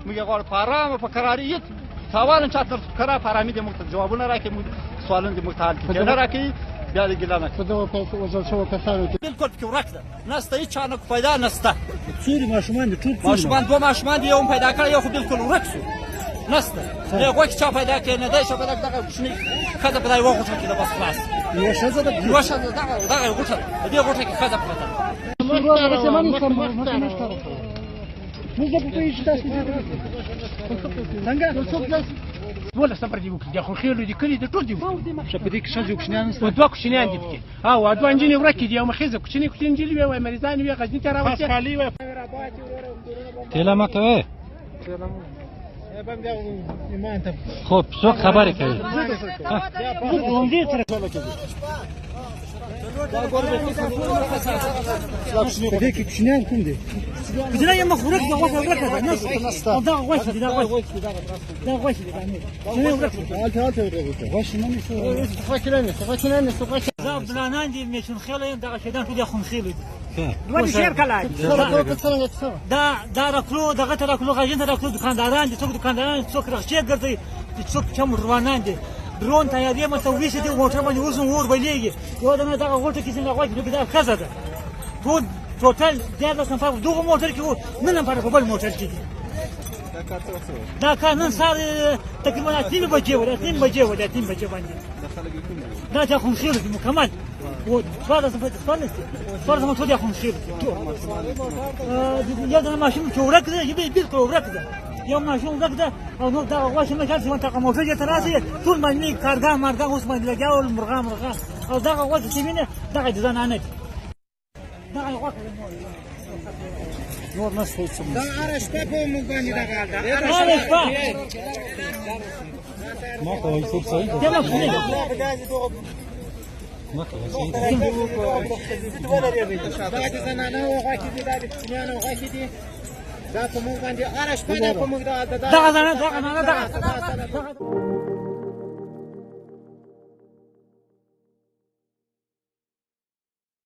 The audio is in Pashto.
موږ غواړو په ارامه په قراري هېڅ تاوان چاته کرا په ارامي دې موږ ته جوابونه راکړي موږ سوالونه دې موږ ته حل کړي نه راکړي بیا دې ګیله نه په دغه وژل شوو کسانو کې بالکل پکې ورک ده نسته هېڅ چا نه پیدا نسته څوري ماشومان دي ټول ماشومان دوه ماشومان دي یو هم پیدا کړی یو خو بالکل ورک شو نسته نه غوښې چا پیدا کړی نه دی چا پیدا کړی دغه کوچنۍ ښځه په دغه غوښه کې ده بس خلاص یوه ښځه ده یوه ښځه دغه غوښه ده په دې غوښه کې ښځه پرته ده موږ به پوهېږو چې تاسو څنګه دولس نفر دي وکړي د خوښیلو دي کلي د ټول دي ښه په دې کې ښځې او کوچنیان نشته دوه کوچنیان دي پکې او دوه نجونې ورکې دي یو مخیزه کوچنۍ نجلې وې وایي مریضانې وې غزني ته راوستې تیله مه کوئ خب څوک خبرې کوي په دې کې کوچنیان کوم دي کوچنی یې مخ ورک ده غوښه ورکه ده نسته دغه غوښې دي دغه غوښې دي دغه غوښې دي غوښې نه نیسو زه عبدالعنان دي میچونخیله یم دغه شیدان ټول یې خونخیلو دي دوه شعر کله دا راکلو دغه ته راکلو غاژین ته راکلو دکانداران دي څوک دکانداران څوک رخچې ګرځي څوک چا موټروانان دي درون تیارې مته ویسې دي موټر باندې اوس اور بلیږي یو دنه دغه غوټه کې څنګه غوښې نو دا ښځه ده ټوټل دیارلس نفر دغه موټر کې وو نه نفر په بل موټر کې دي دا کار نن سهار تقریبا 3 بجې وو 3 بجې باندې دا چې خونخیل دي مکمل و څوارلس موټر دي خونخیل یو دنه ماشین چې ورک ده یې بالکل ورک ده یو ماشین ورک ده او نو دا غوښه نه کار چې منطقه موټر یې تراسي ټول باندې کارګاه مارګاه اوس باندې لګاول مرغان او دغه غوښه چې وینه دغه د زنانه دي دغه غوښه نور نشته هېڅ دا هره شپه په موږ باندې دغه حال ده هره شپه ما کوئ څوک صحیح ده ما کوئ صحیح دا د زنانه غوښې دي دا د کوچنیانو غوښې دي دا په موږ باندې هره شپه په موږ دغه زنانه